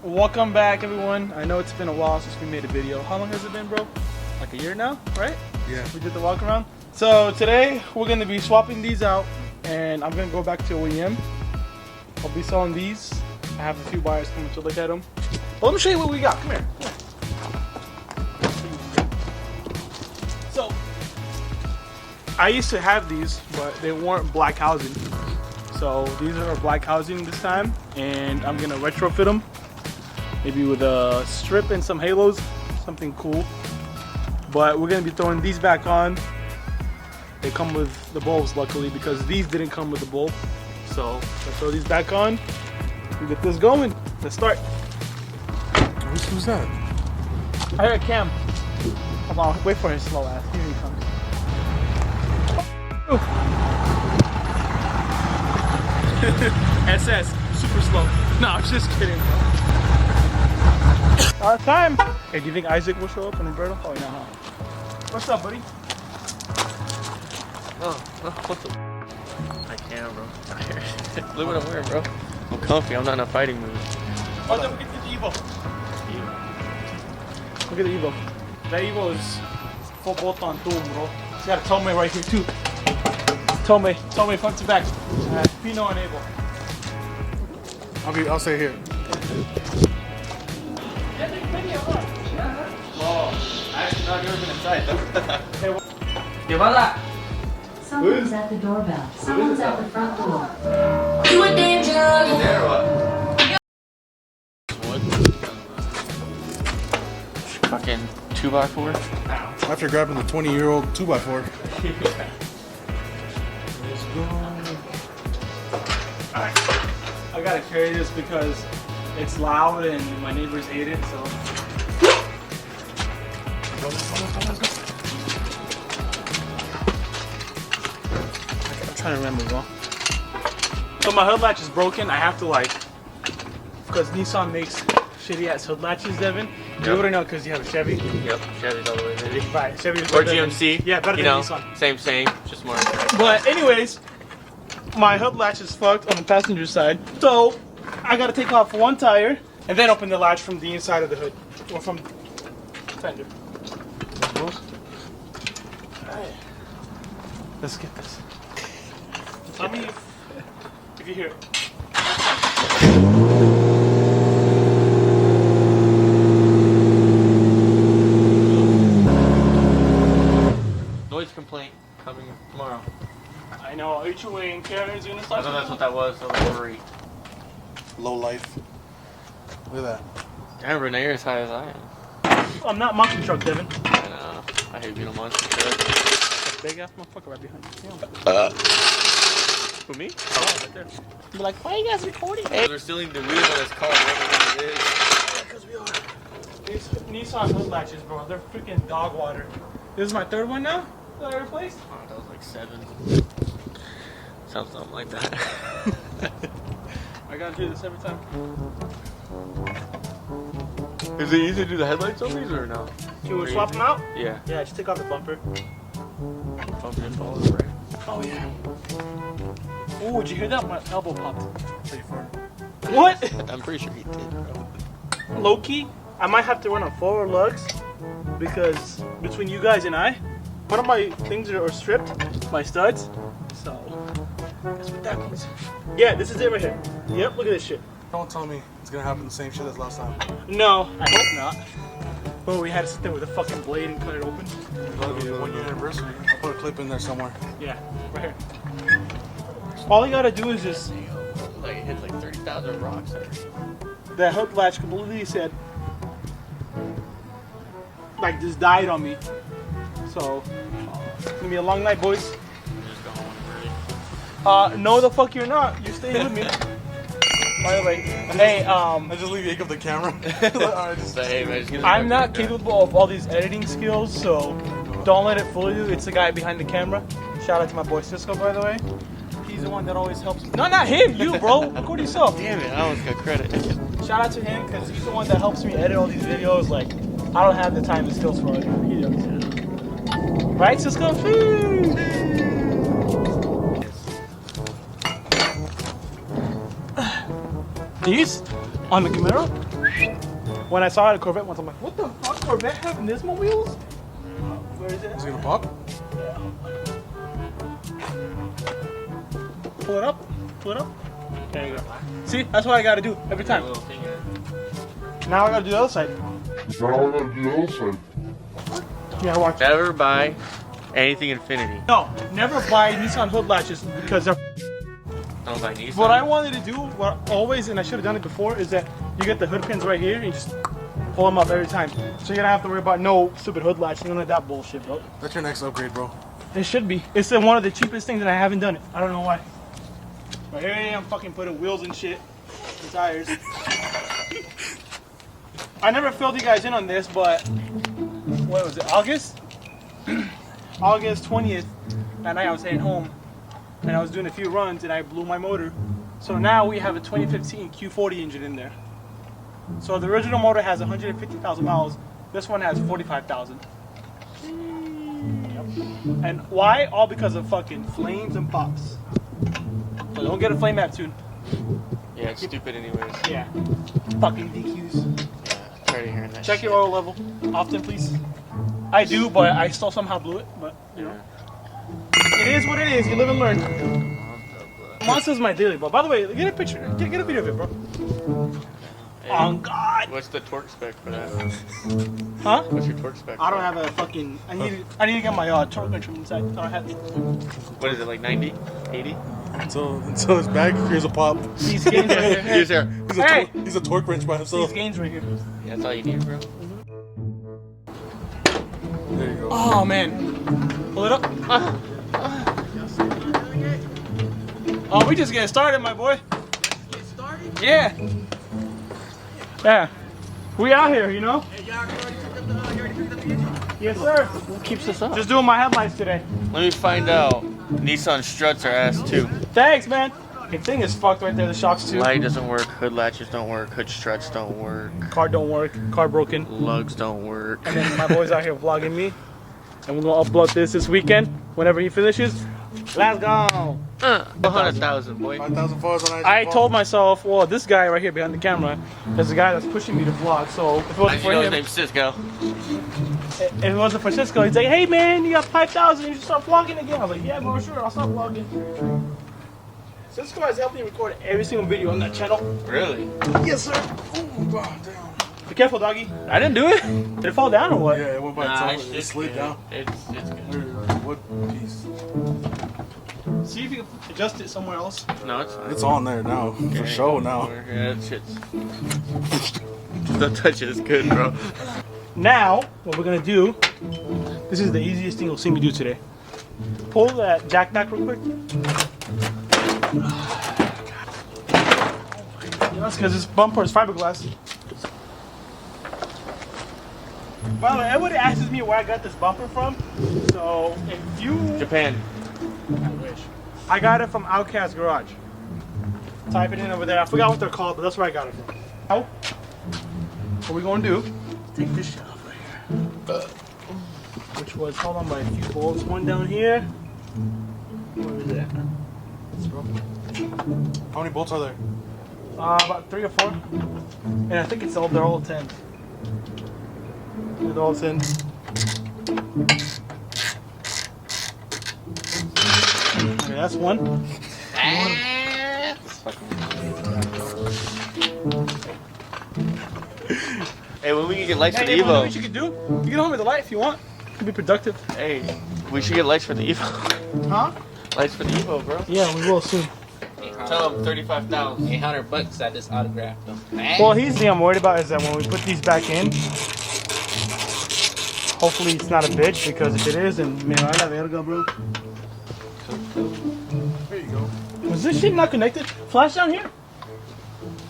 Welcome back, everyone. I know it's been a while since we made a video. How long has it been, bro? Like a year now, right? Yeah. We did the walk around. So today we're gonna be swapping these out, and I'm gonna go back to OEM. I'll be selling these. I have a few buyers coming to look at them. Well, let me show you what we got. Come here. So I used to have these, but they weren't black housing. So these are black housing this time, and I'm gonna retrofit them. Maybe with a strip and some halos, something cool. But we're gonna be throwing these back on. They come with the bulbs, luckily, because these didn't come with the bulb. So let's throw these back on and get this going. Let's start. Who's that? I heard Cam. Hold on, wait for his slow ass. Here he comes. SS, super slow. No, I'm just kidding, bro. Time. Hey, do you think Isaac will show up and Roberto? Probably not, huh? What's up, buddy? What the? I can't, bro. Look what I'm wearing, bro. I'm comfy. I'm not in a fighting mood. Oh, don't forget the Evo. Look at the Evo. That Evo is full bolt on tool, bro. It's got a Tomei right here, too. Tomei front to back. Pino and Able. I'll stay here. Oh, I actually not never been inside though. Someone's at the doorbell. Someone's at the front door. You a danger. There what? Fucking 2x4. After grabbing the 20-year-old 2x4. Alright. I gotta carry this because it's loud and my neighbors hate it, so. I'm trying to remember, bro. So my hood latch is broken. I have to because Nissan makes shitty ass hood latches, Devin. Yep. You already know because you have a Chevy. Yep, Chevy's all the way, baby. Right, Chevy. Or GMC. Yeah, better you than know, Nissan. Same, just more. But anyways, my hood latch is fucked on the passenger side. So I gotta take off one tire and then open the latch from the inside of the hood. Or from the fender. Alright. Let's get this. Tell me if you hear it. Noise complaint coming tomorrow. I know, HOA and Karen's gonna I start. thought that's what that was, so don't worry. Low life. Look at that. Damn, Renee, you're as high as I am. I'm not monkey truck, Devin. I know. I hate being a monster truck. Big ass motherfucker right behind you. For me? Oh, right there. Be like, why are you guys recording? Hey. They're stealing the wheel on this car, whatever it is. Because we are. These Nissan hood latches, bro, they're freaking dog water. This is my third one now that I replaced. Oh, that was like 7. Something like that. I gotta do this every time. Is it easy to do the headlights on these or no? Should we swap them out? Yeah. Yeah, just take off the bumper. Bump it fall right? Oh, yeah. Oh, did you hear that? My elbow popped. Pretty far. What? I'm pretty sure he did, bro. Low key, I might have to run on 4 lugs because between you guys and I, one of my things are stripped, my studs. So, that's what that means. Yeah, this is it right here. Yep, look at this shit. Don't tell me it's gonna happen the same shit as last time. No, I hope not. But we had to sit there with a fucking blade and cut it open. It's gonna be a 1-year anniversary. I'll put a clip in there somewhere. Yeah, right here. All you gotta do is just Like it hit like 30,000 rocks there. that hook latch completely said just died on me. So it's gonna be a long night, boys. Just go home and No, the fuck you're not. You're staying with me. By the way, hey, I just leave you up the camera. Alright, just hey, man, just I'm not capable of all these editing skills, so don't let it fool you. It's the guy behind the camera. Shout out to my boy Cisco, by the way. He's the one that always helps. No, not him. You, bro. Record yourself. Damn it, I almost got credit. Shout out to him because he's the one that helps me edit all these videos. Like, I don't have the time and skills for it. He does. Right, Cisco? These? On the Camaro? When I saw it at Corvette once, I'm like, what the fuck? Corvette have Nismo wheels? Where is it? Is it gonna pop? Pull it up. Pull it up. There you go. See, that's what I gotta do every time. Little finger. Now I gotta do the other side. Yeah, watch. Never buy anything Infinity. No, never buy Nissan hood latches because they're. Don't buy Nissan. What I wanted to do, what always, and I should have done it before, is that you get the hood pins right here and you just pull them up every time. So you don't have to worry about no stupid hood latch, none of that bullshit, bro. That's your next upgrade, bro. It should be. It's one of the cheapest things and I haven't done it. I don't know why. But here I am fucking putting wheels and shit and tires. I never filled you guys in on this, but what was it, August? August 20th, that night I was heading home and I was doing a few runs and I blew my motor. So now we have a 2015 Q40 engine in there. So the original motor has 150,000 miles. This one has 45,000. And why? All because of fucking flames and pops. So don't get a flame attitude. Yeah, it's stupid anyways. Yeah. Fucking DQs. Yeah, tired of hearing that Check shit. your oil level often, please. I do, but I still somehow blew it. But you know, it is what it is. You live and learn. Monster's my daily, bro. By the way, get a picture. Get a video of it, bro. Hey, Oh God. what's the torque spec for that? Huh? What's your torque spec? I don't for have a fucking. I need to get my torque measurement inside. I don't have it. What is it, like 90? 80? Until his bag here's a pop. These gains right here. Here's here. He's a torque wrench by himself. These gains right here. Yeah, that's all you need, bro. There you go. Oh man. Pull it up. Oh, we just getting started, my boy. Get started? Yeah. Yeah. We out here, you know? Yes, sir. What keeps this up? Just doing my headlights today. Let me find out. Nissan struts are ass too. Thanks, man. The thing is fucked right there. The shocks too. Light doesn't work, hood latches don't work, hood struts don't work, Car don't work. Car broken. lugs don't work. And then my boy's out here vlogging me. And we're gonna upload this weekend. Whenever he finishes. Let's go. 100,000, boy. 5,000 followers on IG. I told myself, well, this guy right here behind the camera is the guy that's pushing me to vlog. So if it I wasn't for know his him, name's Cisco. if it wasn't for Cisco, he'd say, hey man, you got 5,000, you should start vlogging again. I was like, yeah, bro, sure, I'll start vlogging. Cisco has helped me record every single video on that channel. Really? Yes, sir. Oh, God damn. Be careful, doggy. I didn't do it. Did it fall down or what? Yeah, it went by Nah, itself. It slid good. down. It's good. What piece? See if you can adjust it somewhere else. No, it's fine. It's on there now. For sure now. Yeah, that shit's... Don't touch it, it's good, bro. Now, what we're gonna do, this is the easiest thing you'll see me do today. Pull that jack back real quick. That's because this bumper is fiberglass. By the way, everybody asks me where I got this bumper from. So if you, Japan. I wish, I got it from Outcast Garage. Type it in over there. I forgot what they're called, but that's where I got it from. Now, what we're gonna do? Take this shit off right here. Which was held on by a few bolts. One down here. Where is it? How many bolts are there? About 3 or 4. And I think they're all 10. They're all 10. Okay, that's one. Hey, when we can get lights for the Hey, you know what Evo? you can do? You get home with the light if you want. You can be productive. Hey, we should get lights for the Evo. Huh? Lights for the Evo, bro. Yeah, we will soon. Tell him 35,000. $800 I just autographed them. Well, here's the thing I'm worried about is that when we put these back in, hopefully it's not a bitch, because if it is, then me va la verga, bro. There you go. Was this shit not connected? Flash down here?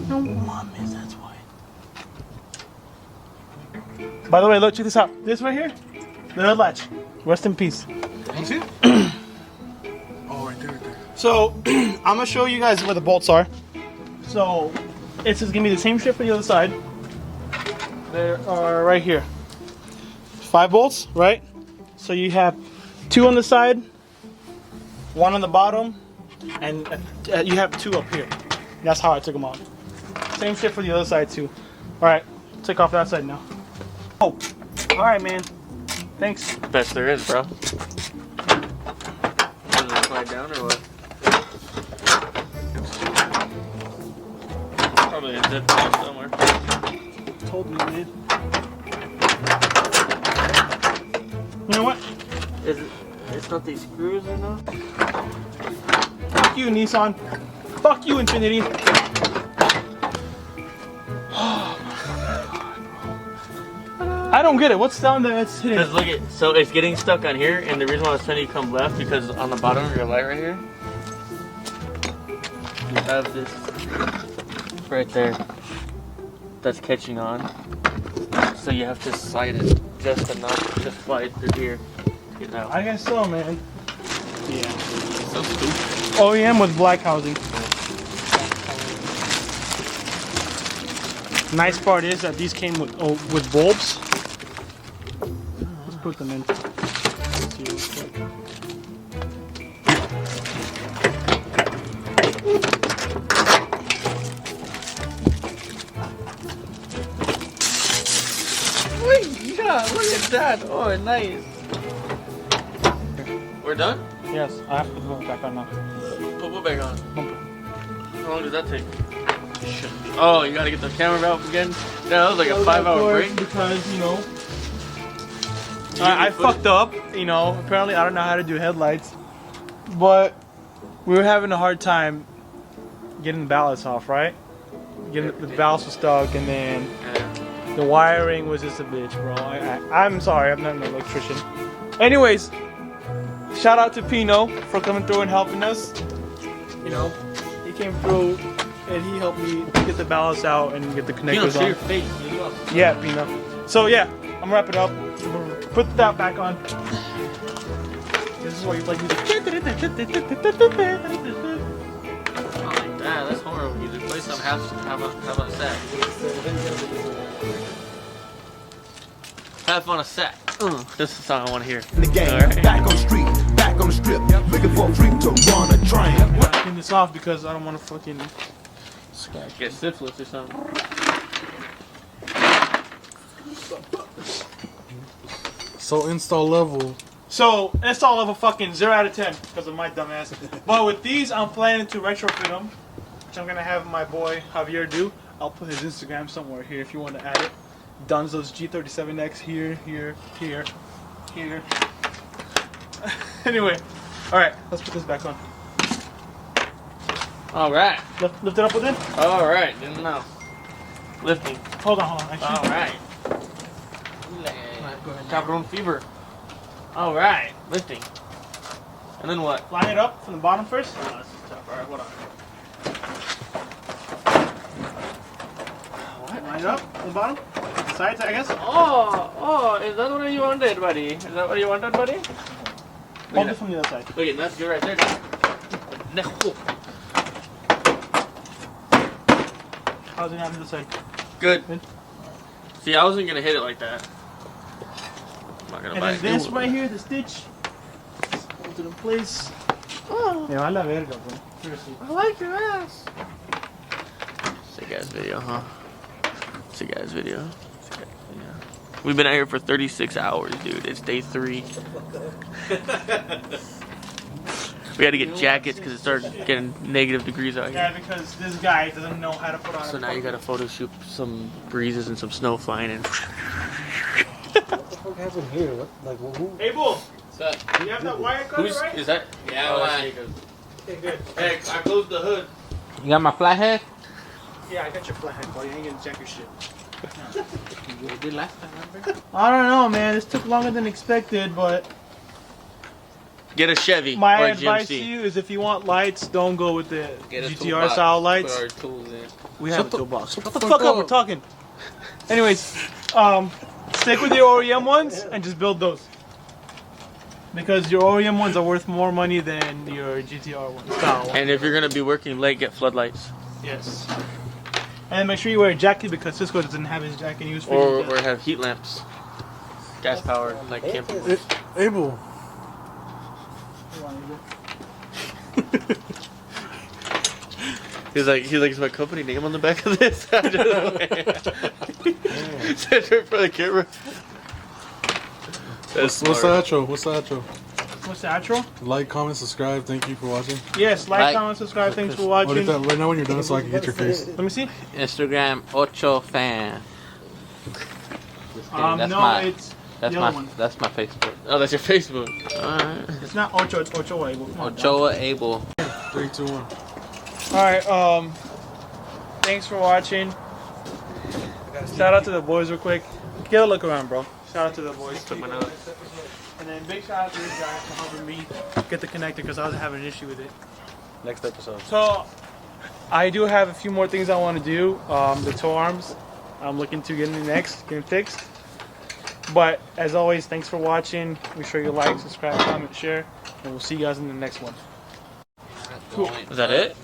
No, mom is, that's why. By the way, look, check this out. This right here, the hood latch. Rest in peace. You see it? Oh, right there, right there. So, I'm gonna show you guys where the bolts are. So, it's just gonna be the same shit for the other side. They are right here. 5 bolts, right? So you have 2 on the side, 1 on the bottom, and you have 2 up here. That's how I took them out. Same shit for the other side too. All right, take off that side now. Oh, all right, man. Thanks. Best there is, bro. Does it slide down or what? Probably a zip tie somewhere. Told me, man. You know what? Is it? It's not these screws enough. Fuck you, Nissan. Fuck you, Infinity. I don't get it. What's down there? It's hitting. Because look at, so it's getting stuck on here, and the reason why I was telling you to come left because on the bottom of your light right here, you have this right there that's catching on. So you have to slide it just enough to slide through here to get out. I guess so, man. Yeah. So stupid. OEM with black housing. Nice part is that these came with bulbs. Let's put them in. Let's see real quick. Yeah, look at that. Oh, nice. We're done? Yes, I have to put them back on now. Put what back on? Bumper. How long does that take? Oh, you gotta get the camera out again? Yeah, that was like a 5-hour break. Because, you know, I fucked up. You know, apparently I don't know how to do headlights. But we were having a hard time getting the ballast off, right? Getting the ballast was stuck, and then the wiring was just a bitch, bro. I'm sorry, I'm not an electrician. Anyways, shout out to Pino for coming through and helping us. You know, he came through and he helped me get the ballast out and get the connectors on. Your face. Yeah, Pino. So yeah, I'm gonna wrap it up. Put that back on. This is why you like music. I like that. That's horrible music. Play some half on a sack. Have on a sack. This is the song I want to hear. The game, Alright. back on the street, back on the strip, looking for a freak to run a train. Clean this off because I don't want to fucking scratch. Get syphilis or something. So install level. So install level fucking 0 out of 10 because of my dumb ass. But with these, I'm planning to retrofit them, which I'm gonna have my boy Javier do. I'll put his Instagram somewhere here if you want to add it. Dunzo's G37X here. Anyway, all right, let's put this back on. All right. Lift it up with it. All right. Didn't know. Lifting. Hold on. Actually. All right. Cabron fever. All right. Lifting. And then what? Line it up from the bottom first. Oh, this is tough. All right. Hold on. What? Line it up from the bottom. Sides, I guess. Oh, is that what you wanted, buddy? Is that what you wanted, buddy? Hold it from the other side. Look at that's good right there. How's it on the other side? Good. Good. See, I wasn't gonna hit it like that. I'm not gonna And buy then it. this right here, the stitch. Hold it in place. Oh. Me vale verga, bro. Seriously. I like your ass. Sick ass video, huh? Sick ass video. We've been out here for 36 hours, dude. It's day 3. We had to get jackets because it started getting negative degrees out Yeah, here. because this guy doesn't know how to put on So a now you gotta photo shoot some breezes and some snow flying in. What the fuck happened here? What, like, who? Hey, Bull. What's that? Do you have that wire cutter, Who's, right? is that? Yeah, Oh, why? that's Jacob. Okay, good. Hey, I closed the hood. You got my flathead? Yeah, I got your flathead, buddy. I ain't gonna check your shit. You did last time, remember? I don't know, man. This took longer than expected, but Get a Chevy my or a advice to GMC. you is if you want lights, don't go with the Get a GTR toolbox, style lights. Put our tools in. We have a toolbox. Shut Shut the the fuck fuck up, up. we're talking. Anyways, stick with your OEM ones and just build those. Because your OEM ones are worth more money than your GTR ones. Style ones. And if you're gonna be working late, get floodlights. Yes. And make sure you wear a jacket because Cisco doesn't have his jacket used for Or have heat lamps. Gas powered, like camping. Abel. He He's like, is my company name on the back of this? I'm just Says right for the camera. What's the outro? What's the outro? What's the outro? Like, comment, subscribe. Thank you for watching. Yes, like, comment, subscribe. Thanks for watching. Right now when you're done so I can get your face. Let me see. Instagram Ocho fan. Just kidding. That's no, my, it's that's the my other one. that's my Facebook. Oh, that's your Facebook. Alright. It's not Ocho, it's Ochoa. Ochoa Abel. 3, 2, 1. Alright, thanks for watching. Shout out to the boys real quick. Get a look around, bro. Shout out to the boys. And then big shout out to this guy for helping me get the connector because I was having an issue with it. Next episode. So, I do have a few more things I want to do. The toe arms, I'm looking to getting fixed. But as always, thanks for watching. Make sure you like, subscribe, comment, share, and we'll see you guys in the next one. Is that it?